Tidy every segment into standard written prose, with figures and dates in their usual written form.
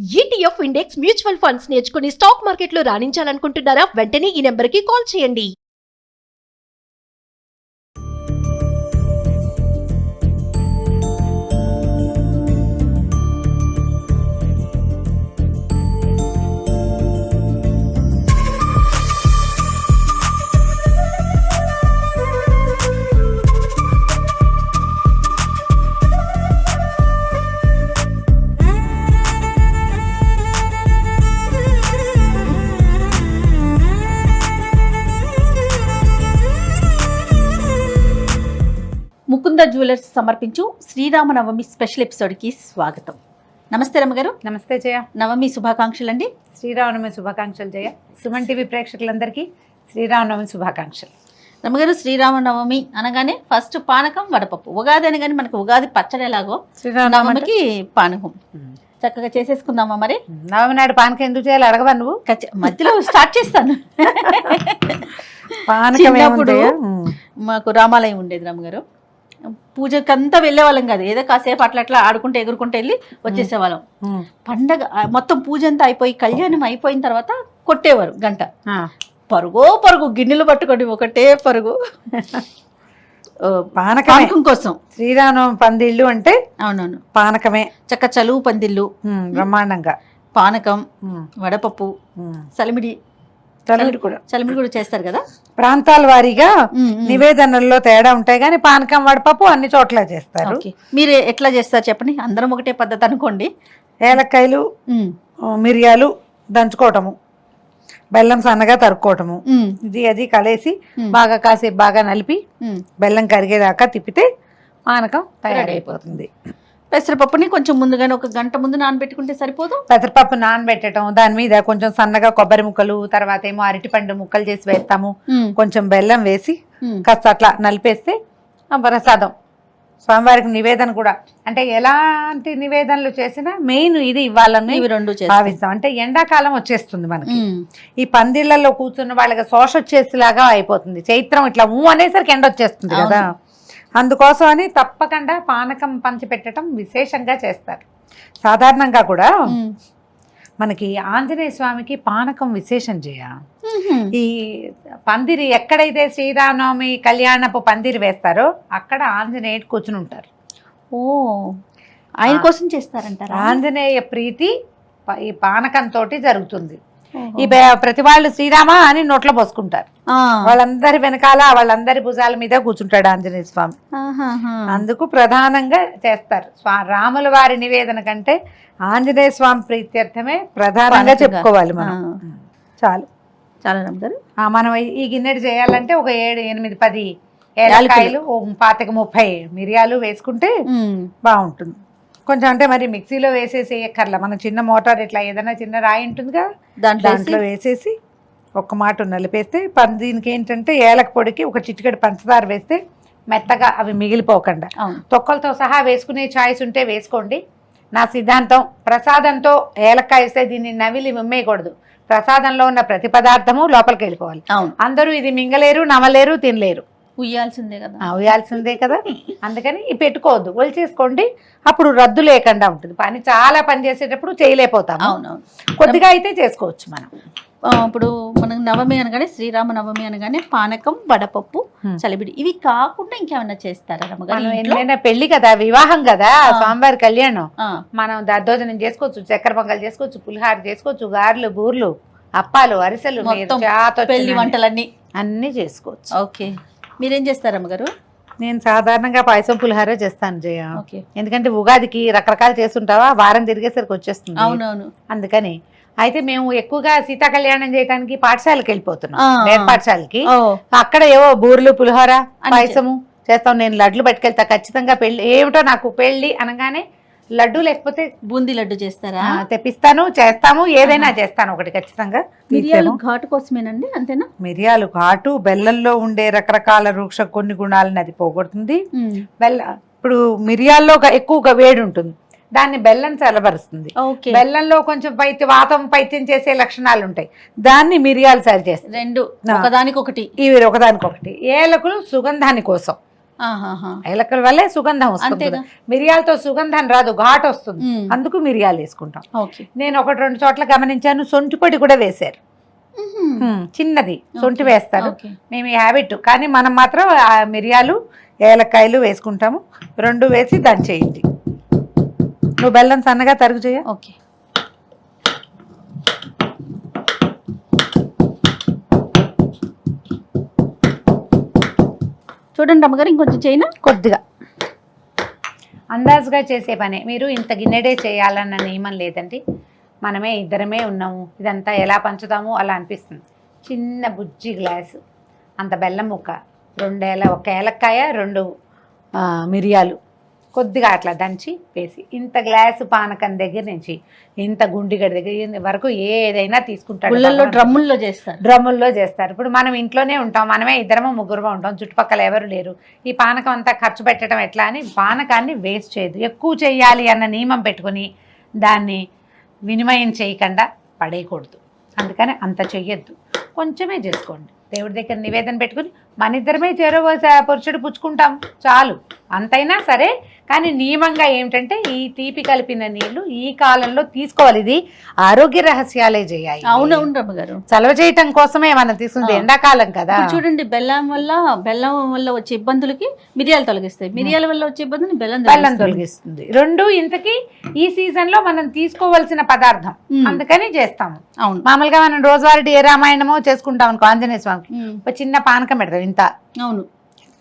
ETF index mutual funds నేర్చుకుని stock మార్కెట్లో రాణించాలనుకుంటున్నారా? వెంటనే ఈ నెంబర్కి కాల్ చేయండి. ముకుంద జ్యువెలర్స్ సమర్పించు శ్రీరామనవమి స్పెషల్ ఎపిసోడ్కి స్వాగతం. నమస్తే రమ్మగారు. నమస్తే జయ. నవమి శుభాకాంక్షలు అండి. శ్రీరామనవమి శుభాకాంక్షలు జయ. సుమన్ టీవీ ప్రేక్షకులందరికీ శ్రీరామనవమి శుభాకాంక్షలు. రమ్మగారు, శ్రీరామనవమి అనగానే ఫస్ట్ పానకం వడపప్పు. ఉగాది అనగానే మనకు ఉగాది పచ్చడి ఎలాగో శ్రీరామనవమికి పానకం చక్కగా చేసేసుకుందామా? మరి నవమి నాడు పానకం ఎందుకు చేయాలి అడగవా నువ్వు? మధ్యలో స్టార్ట్ చేస్తాను. పానకం మాకు రామాలయం ఉండేది రమ్మగారు. పూజకంతా వెళ్ళేవాళ్ళం కాదు, ఏదో కాసేపు అట్లా అట్లా ఆడుకుంటే ఎగురుకుంటే వెళ్ళి వచ్చేసేవాళ్ళం. పండగ మొత్తం పూజ అంతా అయిపోయి కళ్యాణం అయిపోయిన తర్వాత కొట్టేవారు గంట. పరుగు గిన్నెలు పట్టుకొని ఒకటే పరుగు పానకం కోసం. శ్రీరామనవమి పందిళ్ళు అంటే అవునవును పానకమే. చక్క చలువు పందిళ్ళు బ్రహ్మాండంగా పానకం, వడపప్పు, చలిమిడి కూడా చేస్తారు కదా. ప్రాంతాల వారీగా నివేదనల్లో తేడా ఉంటాయి కానీ పానకం వడపప్పు అన్ని చోట్ల చేస్తారు. మీరు ఎట్లా చేస్తారు చెప్పండి? అందరం ఒకటే పద్ధతి అనుకోండి. ఏలక్కాయలు మిరియాలు దంచుకోవటము, బెల్లం సన్నగా తరుక్కోవటము, ఇది అది కలిసి బాగా కాసేపు బాగా నలిపి బెల్లం కరిగేదాకా తిప్పితే పానకం తయారైపోతుంది. పెసరపప్పుని కొంచెం ముందుగానే ఒక గంట ముందు నానబెట్టుకుంటే సరిపోదు. పెసరపప్పు నానబెట్టడం, దాని మీద కొంచెం సన్నగా కొబ్బరి ముక్కలు, తర్వాత ఏమో అరటిపండు ముక్కలు చేసి వేస్తాము, కొంచెం బెల్లం వేసి కాస్త అట్లా నలిపేస్తే ప్రసాదం. స్వామివారికి నివేదన కూడా అంటే ఎలాంటి నివేదనలు చేసినా మెయిన్ ఇది ఇవ్వాలని భావిస్తాం. అంటే ఎండాకాలం వచ్చేస్తుంది మనకి, ఈ పందిళ్లలో కూర్చున్న వాళ్ళకి శోష వచ్చేసేలాగా అయిపోతుంది. చైత్రం ఇట్లా అనేసరికి ఎండ వచ్చేస్తుంది కదా, అందుకోసం అని తప్పకుండా పానకం పంచిపెట్టడం విశేషంగా చేస్తారు. సాధారణంగా కూడా మనకి ఆంజనేయ స్వామికి పానకం విశేషం చేయ. ఈ పందిరి ఎక్కడైతే శ్రీరామనవమి కళ్యాణపు పందిరి వేస్తారో అక్కడ ఆంజనేయుడు కూర్చుని ఉంటారు. ఓ, ఆయన కోసం చేస్తారంటారు. ఆంజనేయ ప్రీతి ఈ పానకంతో జరుగుతుంది. ఈ ప్రతి వాళ్ళు శ్రీరామ అని నోట్లో పోసుకుంటారు. వాళ్ళందరి వెనకాల వాళ్ళందరి భుజాల మీద కూర్చుంటాడు ఆంజనేయ స్వామి. అందుకు ప్రధానంగా చేస్తారు. రాముల వారి నివేదన కంటే ఆంజనేయ స్వామి ప్రీత్యర్థమే ప్రధానంగా చెప్పుకోవాలి మనం. చాలు గారు. మనం ఈ గిన్నెడు చేయాలంటే ఒక 7, 8, 10 ఏలకాయలు, 25-30 మిరియాలు వేసుకుంటే బాగుంటుంది. కొంచెం అంటే మరి మిక్సీలో వేసేసి ఎక్కర్లా, మన చిన్న మోటార్ ఇట్లా ఏదైనా చిన్న రాయి ఉంటుందిగా దాంట్లో వేసేసి ఒక్క మాట నలిపేస్తే దీనికి ఏంటంటే ఏలక పొడికి ఒక చిటికెడు పంచదార వేస్తే మెత్తగా అవి మిగిలిపోకుండా తొక్కలతో సహా వేసుకునే ఛాయిస్ ఉంటే వేసుకోండి. నా సిద్ధాంతం ప్రసాదంతో ఏలక్కాయ వేస్తే దీన్ని నవిలి మిమ్మేయకూడదు. ప్రసాదంలో ఉన్న ప్రతి పదార్థము లోపలికి వెళ్ళిపోవాలి. అందరూ ఇది మింగలేరు, నమలేరు, తినలేరు, ఉయ్యాల్సిందే కదా. అందుకని పెట్టుకోవద్దు, ఒలిచేసుకోండి. అప్పుడు రద్దు లేకుండా ఉంటుంది. చాలా పని చేసేటప్పుడు చేయలేకపోతాం. కొద్దిగా అయితే చేసుకోవచ్చు మనం. ఇప్పుడు మనకు నవమి అనగానే, శ్రీరామ నవమి అనగానే పానకం, వడపప్పు, చలిబిడి ఇవి కాకుండా ఇంకేమన్నా చేస్తారా? ఏమైనా పెళ్లి కదా, వివాహం కదా, స్వామివారి కళ్యాణం, మనం దద్దోజనం చేసుకోవచ్చు, చక్కెర పొంగల్ చేసుకోవచ్చు, పులిహార చేసుకోవచ్చు, గారెలు, బూర్లు, అప్పాలు, అరిసెలు, పెళ్లి వంటలన్నీ అన్ని చేసుకోవచ్చు. ఓకే, మీరేం చేస్తారమ్మగారు? నేను సాధారణంగా పాయసం పులిహార చేస్తాను జయ. ఎందుకంటే ఉగాదికి రకరకాలు చేస్తుంటావా, వారం తిరిగేసరికి వచ్చేస్తుంది. అవునవును. అందుకని అయితే మేము ఎక్కువగా సీతా కళ్యాణం చేయడానికి పాఠశాలకి వెళ్ళిపోతున్నాం, నేర్ పాఠశాలకి. అక్కడ ఏవో బూర్లు, పులిహోర, పాయసము చేస్తాం. నేను లడ్లు పట్టుకెళ్తా ఖచ్చితంగా. పెళ్లి ఏమిటో నాకు పెళ్లి అనగానే లడ్డు లేకపోతే బూందీ లడ్డు చేస్తారా? తెప్పిస్తాను, చేస్తాము, ఏదైనా చేస్తాను ఒకటి ఖచ్చితంగా. మిరియాలు ఘాటు కోసమేనండి, అంతేనా? మిరియాలు ఘాటు, బెల్లంలో ఉండే రకరకాల వృక్ష కొన్ని గుణాలను అది పోగొడుతుంది. ఇప్పుడు మిరియాల్లో ఎక్కువగా వేడి ఉంటుంది, దాన్ని బెల్లం చల్లబరుస్తుంది. బెల్లంలో కొంచెం వాతం పైత్యం చేసే లక్షణాలు ఉంటాయి, దాన్ని మిరియాలు సరి చేస్తాయి. రెండు ఒకదానికొకటి, ఇవి ఒకదానికొకటి. ఏలకులు సుగంధాని కోసం, ఆహాహా. ఏలకల వల్లే సుగంధం వస్తుంది అంతేగా. కదా. మిరియాలతో సుగంధం రాదు, ఘాటు వస్తుంది. మ్మ్. అందుకు మిరియాలు వేసుకుంటాం. ఓకే. నేను 1-2 చోట్ల గమనించాను, సొంటి పొడి కూడా వేశారు. చిన్నది సొంటి వేస్తారు. ఓకే. మేము ఈ హ్యాబిట్, కానీ మనం మాత్రం ఆ మిరియాలు ఏలక్కాయలు వేసుకుంటాము. 2 వేసి దాన్ని చేయండి. నువ్వు బెల్లం సన్నగా తరుగు చేయ. ఓకే. చూడండి అమ్మగారు, ఇంకొంచెం చేయనా? కొద్దిగా అందాజుగా చేసే పనే. మీరు ఇంత గిన్నెడే చేయాలన్న నియమం లేదండి. మనమే ఇద్దరమే ఉన్నాము, ఇదంతా ఎలా పంచుతాము అలా అనిపిస్తుంది. చిన్న బుజ్జి గ్లాసు అంత బెల్లం ముక్క, 1 ఏలక్కాయ, 2 మిరియాలు కొద్దిగా అట్లా దంచి వేసి, ఇంత గ్లాసు పానకం దగ్గర నుంచి ఇంత గుండిగడి దగ్గర వరకు ఏదైనా తీసుకుంటాడు. గుళ్ళల్లో డ్రమ్ముల్లో చేస్తారు. డ్రమ్ముల్లో చేస్తారు. ఇప్పుడు మనం ఇంట్లోనే ఉంటాం, మనమే ఇద్దరమో ముగ్గురుమో ఉంటాం, చుట్టుపక్కల ఎవరు లేరు. ఈ పానకం అంతా ఖర్చు పెట్టడం ఎట్లా అని పానకాన్ని వేస్ట్ చేయదు. ఎక్కువ చేయాలి అన్న నియమం పెట్టుకుని దాన్ని వినిమయం చేయకుండా పడేయకూడదు. అందుకని అంత చెయ్యొద్దు, కొంచెమే చేసుకోండి. దేవుడి దగ్గర నివేదన పెట్టుకుని మన ఇద్దరమే పురుషుడు పుచ్చుకుంటాం చాలు, అంతైనా సరే. కానీ నియమంగా ఏమిటంటే ఈ తీపి కలిపిన నీళ్లు ఈ కాలంలో తీసుకోవాలి. ఇది ఆరోగ్య రహస్యాలే చేయాలి. అవునవును రమ్మగారు, చలవ చేయటం కోసమే మనం తీసుకుంది, ఎండాకాలం కదా. చూడండి, బెల్లం వల్ల వచ్చే ఇబ్బందులకి మిరియాలు తొలగిస్తాయి, మిరియాల వల్ల వచ్చే ఇబ్బందులు బెల్లం తొలగిస్తుంది. 2 ఇంతకీ ఈ సీజన్ లో మనం తీసుకోవాల్సిన పదార్థం, అందుకని చేస్తాము. అవును. మామూలుగా మనం రోజువారీ ఏ రామాయణమో చేసుకుంటాం అనుకో, ఆంజనేయ స్వామికి ఒక చిన్న పానకం పెడతాం ఇంత. అవును.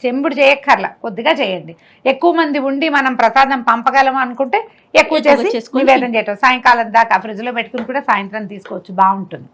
చెంబుడు చేయక్కర్లా, కొద్దిగా చేయండి. ఎక్కువ మంది ఉండి మనం ప్రసాదం పంపగలము అనుకుంటే ఎక్కువ చేసి నివేదన చేయటం. సాయంకాలం దాకా ఫ్రిడ్జ్ లో పెట్టుకుని కూడా సాయంత్రం తీసుకోవచ్చు, బాగుంటుంది.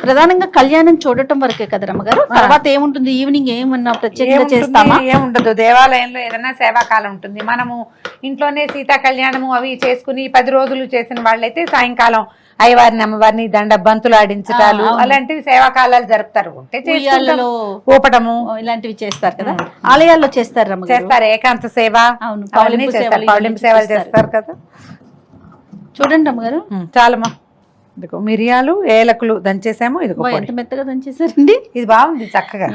ప్రధానంగా కళ్యాణం చూడటం వరకే కదా రమ్మగారు, తర్వాత ఏముంటుంది? ఈవినింగ్ ఏమన్నా ప్రత్యేకంగా చేస్తామా? ఏముండదు, దేవాలయంలో ఏదైనా సేవాకాలం ఉంటుంది. మనము ఇంట్లోనే సీతా కళ్యాణము అవి చేసుకుని 10 రోజులు చేసిన వాళ్ళైతే సాయంకాలం అయ్యవారిని అమ్మవారిని బంతులు ఆడించటాలు అలాంటివి సేవాకాలాలు జరుపుతారు. ఉంటే ఊపటము ఇలాంటివి చేస్తారు కదా, ఆలయాల్లో చేస్తారు రమ్మగారు. చేస్తారు ఏకాంత సేవ, పౌలింపు సేవలు చేస్తారు కదా. చూడండి రమ్మగారు, చాలమ్మా. ఇదిగో మిరియాలు ఏలకులు దంచేసాము. ఇది ఎంత మెత్తగా దంచేసారండి. ఇది బాగుంది చక్కగా,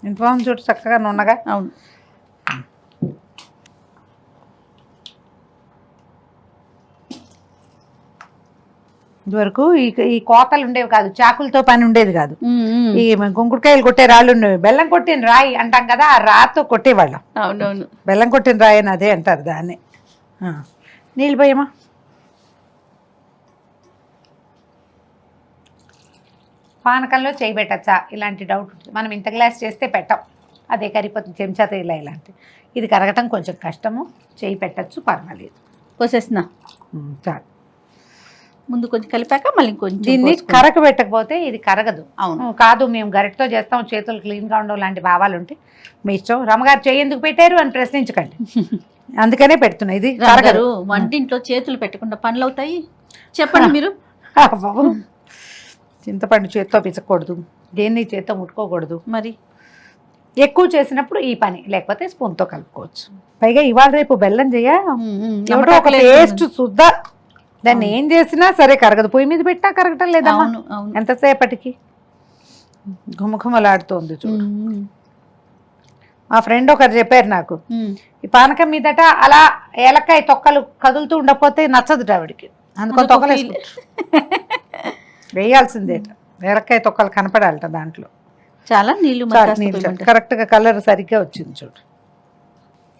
ఎంత బాగుంది చూడు, చక్కగా నున్నగా. అవును. ఇదివరకు ఈ కోతలు ఉండేవి కాదు, చాకులతో పని ఉండేది కాదు. ఈ కుంకుడుకాయలు కొట్టే రాళ్ళు ఉండేవి. బెల్లం కొట్టిన రాయి అంటాం కదా, ఆ రాతో కొట్టేవాళ్ళం. అవునవును. బెల్లం కొట్టిన రాయి అని అదే అంటారు దాన్ని. నీళ్ళు పోయమ్మా. పానకంలో చేయి పెట్టచ్చా ఇలాంటి డౌట్ ఉంటుంది. మనం ఇంత గ్లాస్ చేస్తే పెట్టం, అదే కరిగిపోతుంది చెంచాతో ఇలా ఇలాంటి. ఇది కరగటం కొంచెం కష్టము, చేయి పెట్టచ్చు, పర్వాలేదు. పోసేస్తున్నా చాలు. ముందు కొంచెం కలిపాక మళ్ళీ కొంచెం దీన్ని కరక పెట్టకపోతే ఇది కరగదు. అవును. కాదు మేము గరిటతో చేస్తాం, చేతులు క్లీన్గా ఉండవు లాంటి భావాలు ఉంటాయి. మీ ఇష్టం. రమ్మగారు చేయి ఎందుకు పెట్టారు అని ప్రశ్నించకండి, అందుకనే పెడుతున్నా. ఇది కరగదు. వంటింట్లో చేతులు పెట్టకుండా పనులు అవుతాయి. చెప్పండి మీరు. చింతపండు చేత్తో పిచ్చకూడదు, దేన్ని చేత్తో ముట్టుకోకూడదు. మరి ఎక్కువ చేసినప్పుడు ఈ పని, లేకపోతే స్పూన్తో కలుపుకోవచ్చు. పైగా ఇవాళ రేపు బెల్లం చేయ ఒక టేస్ట్ శుద్ధ, దాన్ని ఏం చేసినా సరే కరగదు. పొయ్యి మీద పెట్టా కరగటం లేదా ఎంతసేపటికి ఘుమఘుమలాడుతోంది చూడు. మా ఫ్రెండ్ ఒకరు చెప్పారు నాకు, ఈ పానకం మీదట అలా ఏలక్కాయ తొక్కలు కదులుతూ ఉండకపోతే నచ్చదు ఆవిడికి, అందుకని తొక్కలు వేయాల్సిందే. ఏలక్కాయ తొక్కలు కనపడాలట దాంట్లో. చాలా నీళ్ళు కరెక్ట్గా కలర్ సరిగ్గా వచ్చింది చూడు.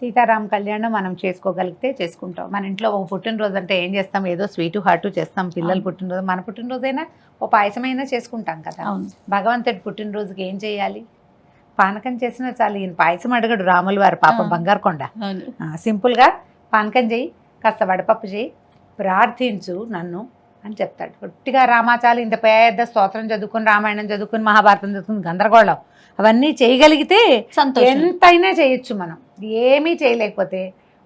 సీతారామ కళ్యాణం మనం చేసుకోగలిగితే చేసుకుంటాం. మన ఇంట్లో ఒక పుట్టినరోజు అంటే ఏం చేస్తాం, ఏదో స్వీటు హాటు చేస్తాం. పిల్లల పుట్టినరోజు, మన పుట్టినరోజైనా ఓ పాయసమైనా చేసుకుంటాం కదా. భగవంతుడి పుట్టినరోజుకి ఏం చేయాలి? పానకం చేసినా చాలు. ఈయన పాయసం అడగడు రాముల వారు, పాపం బంగారుకొండ. సింపుల్గా పానకం చేయి, కాస్త వడపప్పు చేయి, ప్రార్థించు నన్ను అని చెప్తాడు. గట్టిగా రామాచాలు ఇంత పెద్ద స్తోత్రం చదువుకుని, రామాయణం చదువుకుని, మహాభారతం చదువుకుని, గందరగోళం అవన్నీ చేయగలిగితే ఎంతైనా చేయొచ్చు. మనం ఏమీ చేయలేకపోతే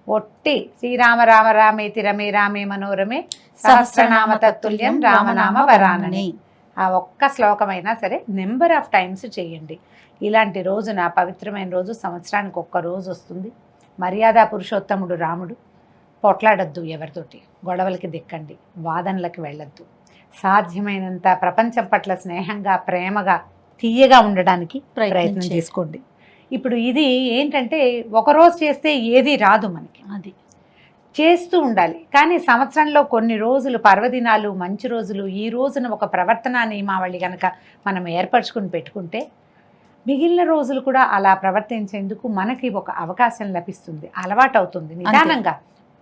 ఒట్టి శ్రీరామ రామ రామేతి రమే రామే మనోరమే సహస్రనామ తత్తుల్యం రామనామ వరానని ఆ ఒక్క శ్లోకమైనా సరే నెంబర్ ఆఫ్ టైమ్స్ చేయండి. ఇలాంటి రోజున, పవిత్రమైన రోజు, సంవత్సరానికి ఒక్క రోజు వస్తుంది. మర్యాద పురుషోత్తముడు రాముడు. పొట్లాడద్దు ఎవరితోటి, గొడవలకి దిక్కండి, వాదనలకి వెళ్ళొద్దు. సాధ్యమైనంత ప్రపంచం పట్ల స్నేహంగా, ప్రేమగా తీయగా ఉండడానికి ప్రయత్నం ప్రయత్నం చేయండి. చేసుకోండి. ఇప్పుడు ఇది ఏంటంటే ఒకరోజు చేస్తే ఏది రాదు మనకి, అది చేస్తూ ఉండాలి. కానీ సంవత్సరంలో కొన్ని రోజులు పర్వదినాలు, మంచి రోజులు, ఈ రోజున ఒక ప్రవర్తన నియమావళి కనుక మనం ఏర్పరచుకుని పెట్టుకుంటే మిగిలిన రోజులు కూడా అలా ప్రవర్తించేందుకు మనకి ఒక అవకాశం లభిస్తుంది, అలవాటు అవుతుంది. నిదానంగా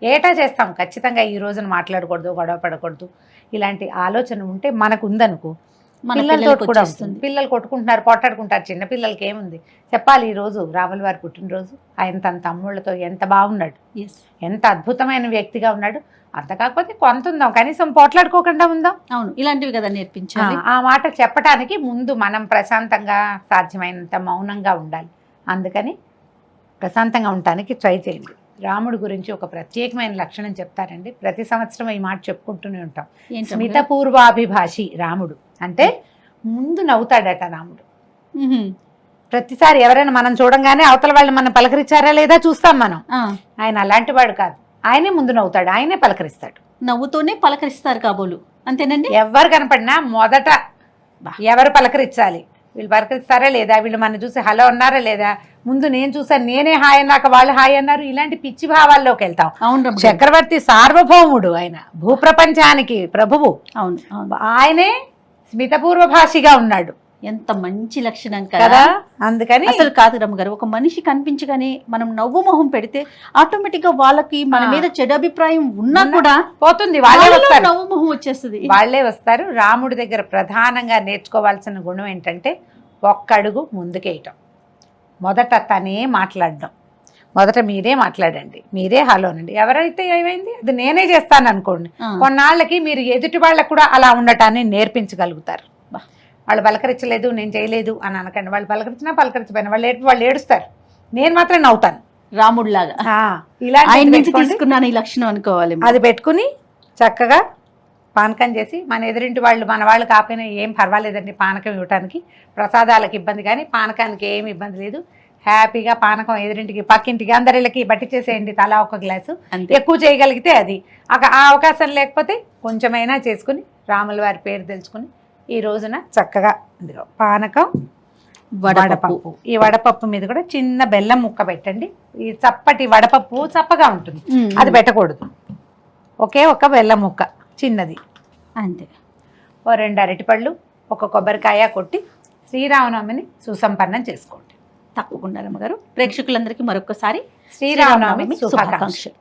ఏటా చేస్తాం, ఖచ్చితంగా ఈ రోజున మాట్లాడకూడదు, గొడవ పడకూడదు, ఇలాంటి ఆలోచన ఉంటే మనకు ఉందనుకో మన పిల్లలతో పిల్లలకు కూడా వచ్చేస్తుంది. ఉంటుంది. పిల్లలు కొట్టుకుంటున్నారు, పోట్లాడుకుంటారు, చిన్న పిల్లలకి ఏముంది చెప్పాలి. ఈ రోజు రాముల వారి పుట్టినరోజు, ఆయన తన తమ్ముళ్ళతో ఎంత బాగున్నాడు, Yes. ఎంత అద్భుతమైన వ్యక్తిగా ఉన్నాడు. అంత కాకపోతే కొంత ఉందాం, కనీసం పోట్లాడుకోకుండా ఉందాం. అవును, ఇలాంటివి కదా నేర్పించాలి. ఆ మాట చెప్పటానికి ముందు మనం ప్రశాంతంగా, సాధ్యమైనంత మౌనంగా ఉండాలి. అందుకని ప్రశాంతంగా ఉండటానికి ట్రై చేయండి. రాముడి గురించి ఒక ప్రత్యేకమైన లక్షణం చెప్తారండి, ప్రతి సంవత్సరం ఈ మాట చెప్పుకుంటూనే ఉంటాం. ఏంటి స్మిత పూర్వాభిభాషి రాముడు అంటే ముందు నవ్వుతాడట రాముడు. మ్మ్. ప్రతిసారి ఎవరైనా మనం చూడంగానే అవతల వాళ్ళు మనం పలకరించారా లేదా చూస్తాం మనం. ఆ, ఆయన అలాంటి వాడు కాదు, ఆయనే ముందు నవ్వుతాడు, ఆయనే పలకరిస్తాడు. నవ్వుతోనే పలకరిస్తారు కాబోలు, అంతేనండి. ఎవరు కనపడినా మొదట ఎవరు పలకరించాలి, వీళ్ళు పలకరిస్తారా లేదా, వీళ్ళు మన చూసి హలో అన్నారా లేదా, ముందు నేను చూసాను, నేనే హాయ్ అన్నాక వాళ్ళు హాయ్ అన్నారు, ఇలాంటి పిచ్చి భావాల్లోకి వెళ్తాం. అవును రమ్మ గారు. చక్రవర్తి సార్వభౌముడు, ఆయన భూప్రపంచానికి ప్రభువు, అవును అవును, ఆయనే స్మితపూర్వ భాషిగా ఉన్నాడు ఎంత మంచి లక్షణం కదా. కదా. అందుకని అసలు కాదు రమ్మ గారు, ఒక మనిషి కనిపించగానే మనం నవ్వు మొహం పెడితే ఆటోమేటిక్ గా వాళ్ళకి మన మీద చెడు అభిప్రాయం ఉన్నా కూడా పోతుంది, వాళ్ళే వాళ్ళలో వస్తారు, నవ్వు మొహం వచ్చేస్తుంది. వాళ్ళే వస్తారు. రాముడి దగ్గర ప్రధానంగా నేర్చుకోవాల్సిన గుణం ఏంటంటే ఒక్కడుగు ముందుకేయటం. మొదట తనే మాట్లాడడం, మొదట మీరే మాట్లాడండి, మీరే హలోనండి, ఎవరైతే ఏమైంది అది నేనే చేస్తాను అనుకోండి. ఆ. కొన్నాళ్ళకి మీరు ఎదుటి వాళ్ళకు కూడా అలా ఉండటాన్ని నేర్పించగలుగుతారు. వాళ్ళు పలకరించలేదు, నేను చేయలేదు అని అనకండి. వాళ్ళు పలకరించినా పలకరించపోయినా వాళ్ళు ఏడుస్తారు, నేను మాత్రం నవ్వుతాను. రాముడిలాగా ఇలాంటి ఆయన నుంచి తీసుకున్నాను ఈ లక్షణం అనుకోవాలి. అది పెట్టుకుని చక్కగా పానకం చేసి, మన ఎదురింటి వాళ్ళు మన వాళ్ళు కాకపోయినా ఏం పర్వాలేదండి పానకం ఇవ్వటానికి. ప్రసాదాలకు ఇబ్బంది కానీ పానకానికి ఏమి ఇబ్బంది లేదు. హ్యాపీగా పానకం ఎదురింటికి, పక్కింటికి, అందరిళ్ళకి బట్టి చేసేయండి, తలా ఒక గ్లాసు. అంతే. ఎక్కువ చేయగలిగితే అది, ఆ అవకాశం లేకపోతే కొంచెమైనా చేసుకుని రాముల వారి పేరు తెలుసుకుని ఈ రోజున చక్కగా ఇందులో పానకం, వడపప్పు. ఈ వడపప్పు మీద కూడా చిన్న బెల్లం ముక్క పెట్టండి. ఈ చప్పటి వడపప్పు చప్పగా ఉంటుంది, అది పెట్టకూడదు. ఒకే ఒక బెల్లం ముక్క చిన్నది అంతే. ఓ 2 అరటిపళ్ళు, ఒక కొబ్బరికాయ కొట్టి శ్రీరామనవమిని సుసంపన్నం చేసుకోండి. తప్పకుండా రమ్మ గారు. ప్రేక్షకులందరికీ మరొకసారి శ్రీరామనవమి శుభాకాంక్షలు.